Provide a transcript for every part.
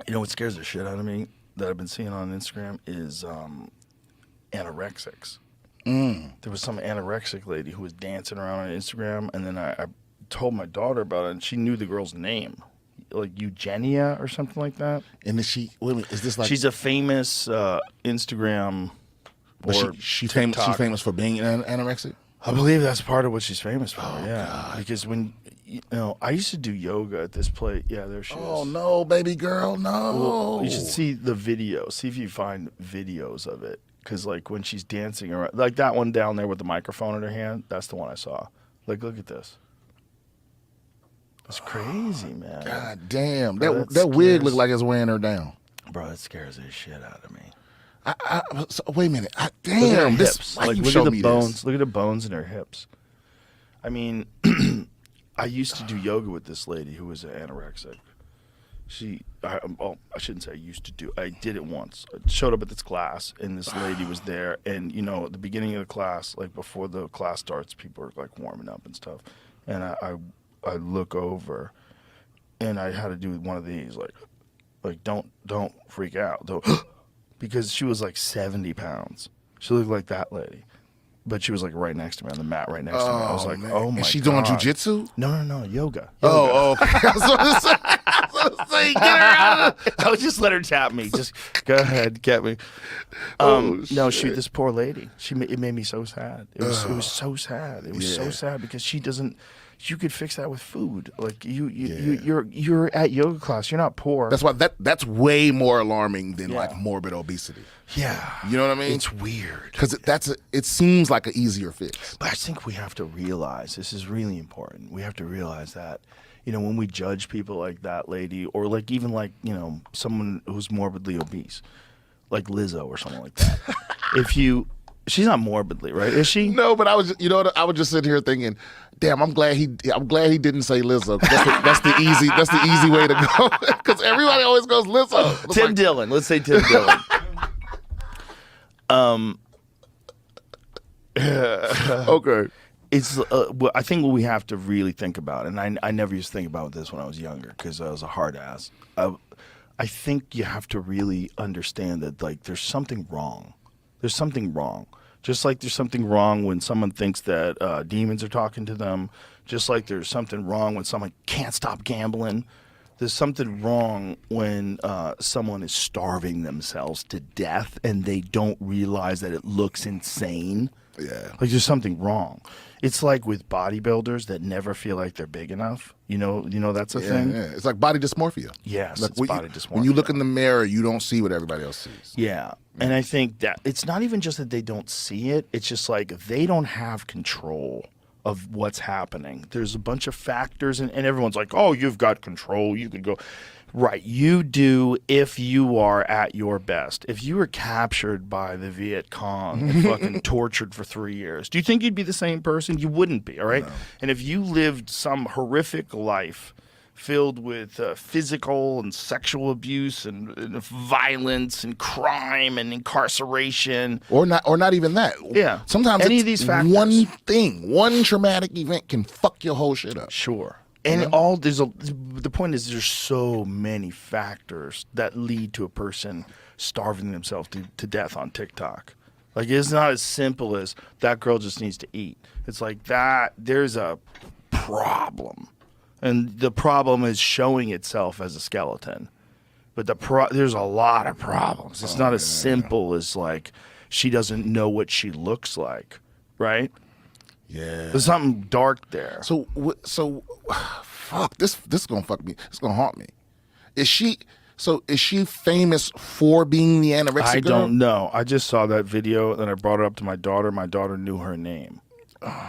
You know what scares the shit out of me that I've been seeing on Instagram is anorexics. There was some anorexic lady who was dancing around on Instagram, and then I told my daughter about it, and she knew the girl's name, like Eugenia or something like that. And is she? Wait a minute, is this like? She's a famous Instagram. Or she's famous for being anorexic. I believe that's part of what she's famous for. Oh, yeah, God. because when I used to do yoga at this place. Yeah, there she is. Oh no, baby girl, no. Well, you should see the video. See if you find videos of it. Because, like, when she's dancing around, like that one down there with the microphone in her hand, that's the one I saw. Like, look at this. It's crazy, man. God damn. Bro, that wig looked like it's weighing her down. Bro, it scares the shit out of me. So, wait a minute. Look Damn. at her This, hips. why Like, you look show at the me bones. this? Look at the bones in her hips. I mean, I used to do yoga with this lady who was anorexic. I shouldn't say I used to do. I did it once. I showed up at this class, and this lady was there. And, at the beginning of the class, like before the class starts, people are like warming up and stuff. And I look over, and I had to do one of these, like don't freak out. Don't, because she was like 70 pounds. She looked like that lady. But she was like right next to me on the mat, right next to me. I was like, man. oh my god. Is she doing jujitsu? No, yoga. Oh, okay. I was gonna say, get her out of I would just let her tap me. Just go ahead, get me. No, shoot, this poor lady. It made me so sad. It was so sad. It was so sad because she doesn't. You could fix that with food. Like you're at yoga class. You're not poor. That's why that's way more alarming than like morbid obesity. Yeah, you know what I mean. It's weird because it seems like an easier fix. But I think we have to realize this is really important. We have to realize that when we judge people like that lady, or like even like someone who's morbidly obese, like Lizzo or something like that. She's not morbidly, right? Is she? No, but I was just sitting here thinking, damn, I'm glad he didn't say Lizzo. That's the easy way to go. Because everybody always goes Lizzo. Tim Dillon. Let's say Tim Dillon. Okay. It's I think what we have to really think about, and I never used to think about this when I was younger because I was a hard ass. I think you have to really understand that like there's something wrong. There's something wrong. Just like there's something wrong when someone thinks that demons are talking to them. Just like there's something wrong when someone can't stop gambling. There's something wrong when someone is starving themselves to death and they don't realize that it looks insane. Yeah. Like there's something wrong. It's like with bodybuilders that never feel like they're big enough. You know that's a thing? Yeah. It's like body dysmorphia. Yes, like it's body dysmorphia. When you look in the mirror, you don't see what everybody else sees. Yeah. And I think that it's not even just that they don't see it. It's just like they don't have control of what's happening. There's a bunch of factors, and everyone's like, oh, you've got control. You could go. Right. You do if you are at your best. If you were captured by the Viet Cong and fucking tortured for 3 years, do you think you'd be the same person? You wouldn't be, all right? No. And if you lived some horrific life filled with physical and sexual abuse and violence and crime and incarceration. Or not even that. Yeah. Sometimes any of these factors. One traumatic event can fuck your whole shit up. Sure. And the point is there's so many factors that lead to a person starving themselves to death on TikTok. Like it's not as simple as that girl just needs to eat. It's like that there's a problem. And the problem is showing itself as a skeleton. But there's a lot of problems. It's not as simple as like she doesn't know what she looks like, right? Yeah. There's something dark there. So fuck, this is gonna fuck me. It's gonna haunt me. Is she famous for being the anorexic girl? I don't know. I just saw that video and I brought it up to my daughter. My daughter knew her name.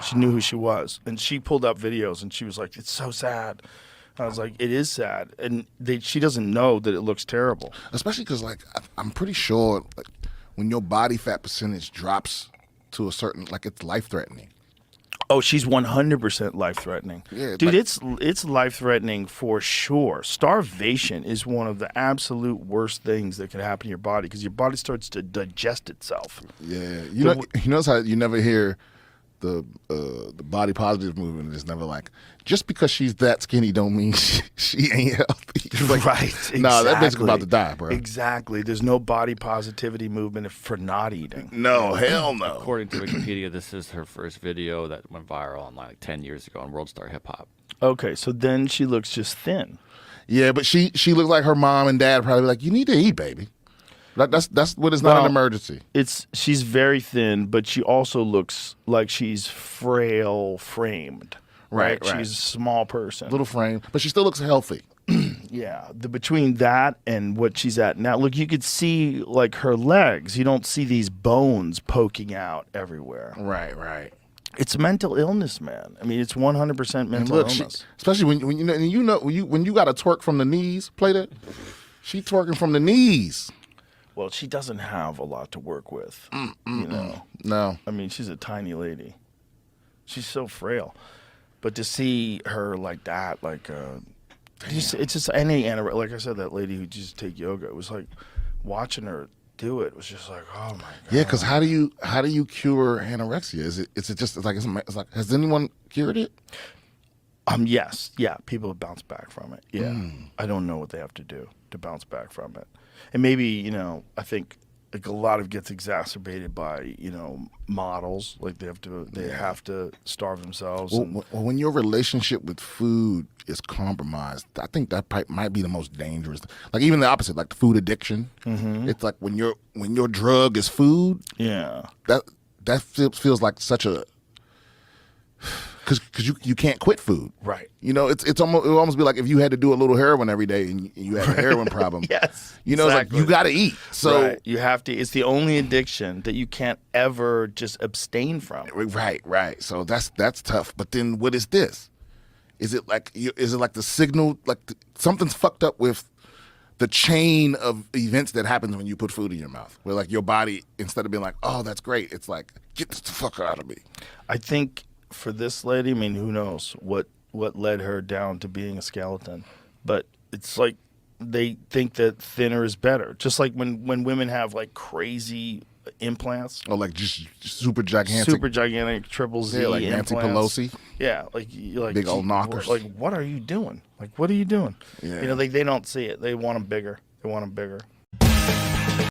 She knew who she was. And she pulled up videos and she was like, it's so sad. I was like, it is sad. And she doesn't know that it looks terrible. Especially because, like, I'm pretty sure like, when your body fat percentage drops to a certain, like, it's life-threatening. Oh, she's 100% life-threatening. Yeah, dude, it's life-threatening for sure. Starvation is one of the absolute worst things that can happen to your body because your body starts to digest itself. Yeah. You notice how you never hear the body positive movement is never like, just because she's that skinny don't mean she ain't healthy. It's like, Right. Exactly. Nah, that bitch about to die, bro. Exactly. There's no body positivity movement for not eating. No, hell no. According to Wikipedia, this is her first video that went viral online like 10 years ago on World Star Hip Hop. Okay, so then she looks just thin. Yeah, but she looks like her mom and dad probably like, you need to eat, baby. That's what is not an emergency. She's very thin, but she also looks like she's frail framed. Right. She's a small person. Little frame, but she still looks healthy. Yeah, between that and what she's at now, look, you could see like her legs. You don't see these bones poking out everywhere. Right. It's mental illness, man. I mean, it's 100% mental illness. Especially when you got to twerk from the knees. Play that. She twerking from the knees. Well, she doesn't have a lot to work with. You know. No. I mean, she's a tiny lady. She's so frail. But to see her like that, like, it's just any anorexic. Like I said, that lady who just take yoga. It was like watching her do it was just like, oh my god. Yeah, because how do you cure anorexia? It's like has anyone cured it? Yes, yeah. People have bounced back from it. Yeah, I don't know what they have to do to bounce back from it, and maybe I think like a lot of it gets exacerbated by models. Like they have to starve themselves. Well, when your relationship with food is compromised, I think that might be the most dangerous. Like even the opposite, like the food addiction. Mm-hmm. It's like when your drug is food. Yeah, that feels like such a. Because you can't quit food, right? It almost be like if you had to do a little heroin every day and you had a heroin problem. Yes, it's like you got to eat. So you have to. It's the only addiction that you can't ever just abstain from. Right. So that's tough. But then what is this? Is it like the signal? Like something's fucked up with the chain of events that happens when you put food in your mouth. Where like your body, instead of being like, oh, that's great, it's like, get this the fuck out of me. I think. For this lady, I mean, who knows what led her down to being a skeleton? But it's like they think that thinner is better. Just like when women have like crazy implants. Or like just super gigantic triple Z like implants. Nancy Pelosi. Yeah, like big old knockers. Like, what are you doing? Like, what are you doing? Yeah. They don't see it. They want them bigger.